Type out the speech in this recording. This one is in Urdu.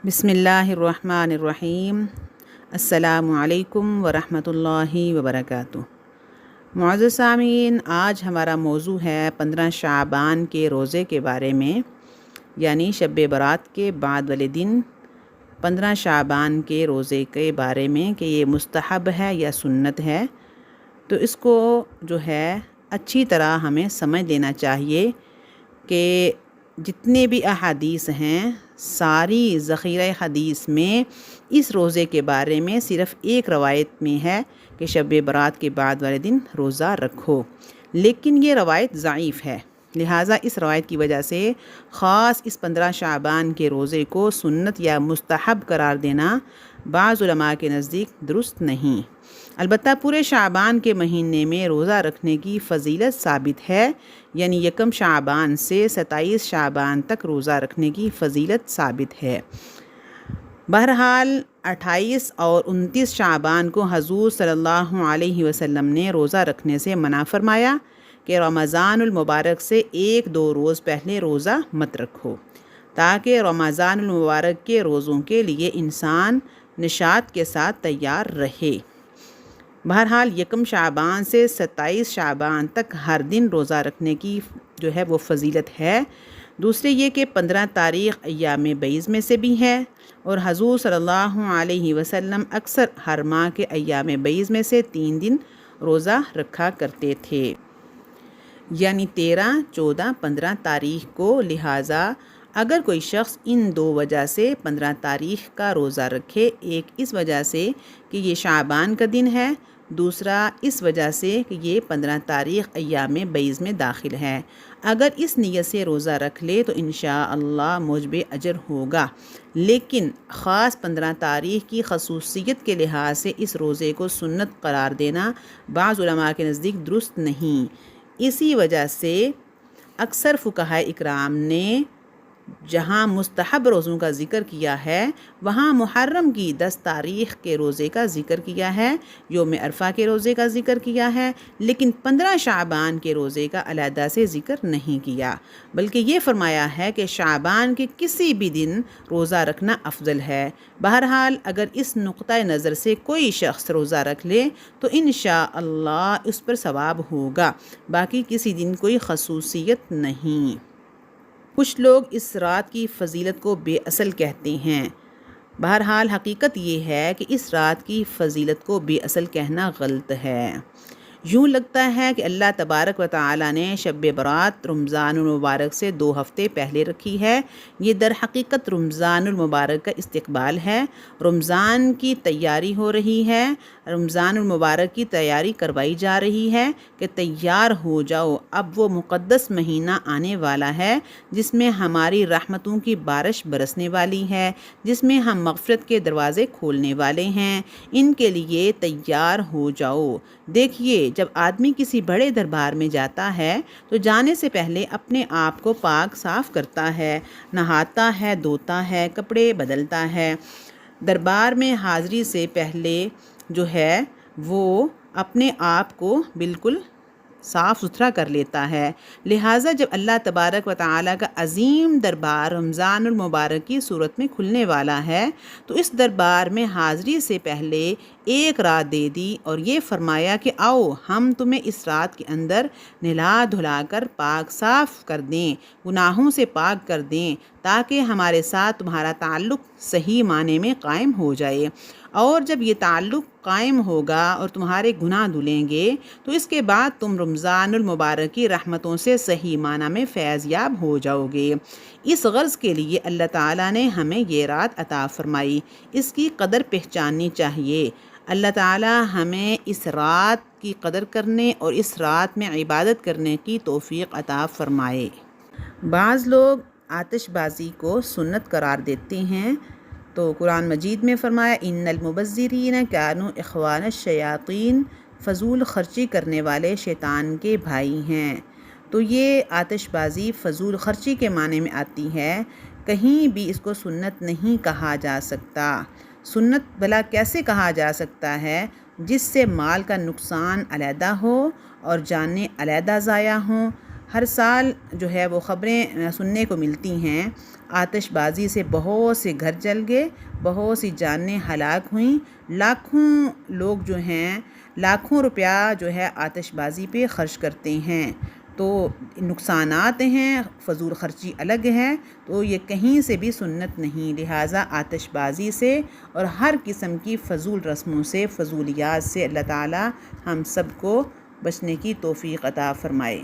بسم اللہ الرحمن الرحیم۔ السلام علیکم ورحمۃ اللہ وبرکاتہ۔ معزز سامعین، آج ہمارا موضوع ہے 15 شعبان کے روزے کے بارے میں، یعنی شب برات کے بعد والے دن 15 شعبان کے روزے کے بارے میں کہ یہ مستحب ہے یا سنت ہے۔ تو اس کو جو ہے اچھی طرح ہمیں سمجھ لینا چاہیے کہ جتنے بھی احادیث ہیں ساری ذخیرہ حدیث میں اس روزے کے بارے میں صرف ایک روایت میں ہے کہ شب برات کے بعد والے دن روزہ رکھو، لیکن یہ روایت ضعیف ہے، لہٰذا اس روایت کی وجہ سے خاص اس 15 شعبان کے روزے کو سنت یا مستحب قرار دینا بعض علماء کے نزدیک درست نہیں۔ البتہ پورے شعبان کے مہینے میں روزہ رکھنے کی فضیلت ثابت ہے، یعنی 1 شعبان سے 27 شعبان تک روزہ رکھنے کی فضیلت ثابت ہے۔ بہرحال 28 اور 29 شعبان کو حضور صلی اللہ علیہ وسلم نے روزہ رکھنے سے منع فرمایا کہ رمضان المبارک سے 1-2 روز پہلے روزہ مت رکھو، تاکہ رمضان المبارک کے روزوں کے لیے انسان نشاط کے ساتھ تیار رہے۔ بہرحال 1 شعبان سے 27 شعبان تک ہر دن روزہ رکھنے کی جو ہے وہ فضیلت ہے۔ دوسرے یہ کہ 15 تاریخ ایام بیض میں سے بھی ہے، اور حضور صلی اللہ علیہ وسلم اکثر ہر ماہ کے ایام بیض میں سے 3 دن روزہ رکھا کرتے تھے، یعنی 13، 14، 15 تاریخ کو۔ لہٰذا اگر کوئی شخص ان 2 وجہ سے 15 تاریخ کا روزہ رکھے، ایک اس وجہ سے کہ یہ شعبان کا دن ہے، دوسرا اس وجہ سے کہ یہ 15 تاریخ ایام بیض میں داخل ہے، اگر اس نیت سے روزہ رکھ لے تو انشاءاللہ موجب اجر ہوگا۔ لیکن خاص 15 تاریخ کی خصوصیت کے لحاظ سے اس روزے کو سنت قرار دینا بعض علماء کے نزدیک درست نہیں۔ اسی وجہ سے اکثر فقہائے اکرام نے جہاں مستحب روزوں کا ذکر کیا ہے، وہاں محرم کی 10 تاریخ کے روزے کا ذکر کیا ہے، یوم عرفہ کے روزے کا ذکر کیا ہے، لیکن 15 شعبان کے روزے کا علیحدہ سے ذکر نہیں کیا، بلکہ یہ فرمایا ہے کہ شعبان کے کسی بھی دن روزہ رکھنا افضل ہے۔ بہرحال اگر اس نقطۂ نظر سے کوئی شخص روزہ رکھ لے تو انشاءاللہ اس پر ثواب ہوگا، باقی کسی دن کوئی خصوصیت نہیں۔ کچھ لوگ اس رات کی فضیلت کو بے اصل کہتے ہیں۔ بہرحال حقیقت یہ ہے کہ اس رات کی فضیلت کو بے اصل کہنا غلط ہے۔ یوں لگتا ہے کہ اللہ تبارک و تعالی نے شب برات رمضان المبارک سے 2 ہفتے پہلے رکھی ہے۔ یہ در حقیقت رمضان المبارک کا استقبال ہے، رمضان کی تیاری ہو رہی ہے، رمضان المبارک کی تیاری کروائی جا رہی ہے کہ تیار ہو جاؤ، اب وہ مقدس مہینہ آنے والا ہے جس میں ہماری رحمتوں کی بارش برسنے والی ہے، جس میں ہم مغفرت کے دروازے کھولنے والے ہیں، ان کے لیے تیار ہو جاؤ۔ دیکھیے، جب آدمی کسی بڑے دربار میں جاتا ہے تو جانے سے پہلے اپنے آپ کو پاک صاف کرتا ہے، نہاتا ہے، دھوتا ہے، کپڑے بدلتا ہے، دربار میں حاضری سے پہلے جو ہے وہ اپنے آپ کو بالکل صاف ستھرا کر لیتا ہے۔ لہٰذا جب اللہ تبارک و تعالیٰ کا عظیم دربار رمضان المبارک کی صورت میں کھلنے والا ہے تو اس دربار میں حاضری سے پہلے ایک رات دے دی اور یہ فرمایا کہ آؤ ہم تمہیں اس رات کے اندر نہلا دھلا کر پاک صاف کر دیں، گناہوں سے پاک کر دیں، تاکہ ہمارے ساتھ تمہارا تعلق صحیح معنی میں قائم ہو جائے۔ اور جب یہ تعلق قائم ہوگا اور تمہارے گناہ دھلیں گے تو اس کے بعد تم رمضان المبارک کی رحمتوں سے صحیح معنی میں فیض یاب ہو جاؤ گے۔ اس غرض کے لیے اللہ تعالیٰ نے ہمیں یہ رات عطا فرمائی، اس کی قدر پہچاننی چاہیے۔ اللہ تعالیٰ ہمیں اس رات کی قدر کرنے اور اس رات میں عبادت کرنے کی توفیق عطا فرمائے۔ بعض لوگ آتش بازی کو سنت قرار دیتے ہیں، تو قرآن مجید میں فرمایا ان المبذرین کانوا اخوان الشیاطین، فضول خرچی کرنے والے شیطان کے بھائی ہیں۔ تو یہ آتش بازی فضول خرچی کے معنی میں آتی ہے، کہیں بھی اس کو سنت نہیں کہا جا سکتا۔ سنت بھلا کیسے کہا جا سکتا ہے جس سے مال کا نقصان علیحدہ ہو اور جانیں علیحدہ ضائع ہوں؟ ہر سال جو ہے وہ خبریں سننے کو ملتی ہیں، آتش بازی سے بہت سے گھر جل گئے، بہت سی جانیں ہلاک ہوئیں، لاکھوں لوگ جو ہیں لاکھوں روپیہ جو ہے آتش بازی پہ خرچ کرتے ہیں۔ تو نقصانات ہیں، فضول خرچی الگ ہے، تو یہ کہیں سے بھی سنت نہیں، لہٰذا آتش بازی سے اور ہر قسم کی فضول رسموں سے، فضولیات سے اللہ تعالی ہم سب کو بچنے کی توفیق عطا فرمائے۔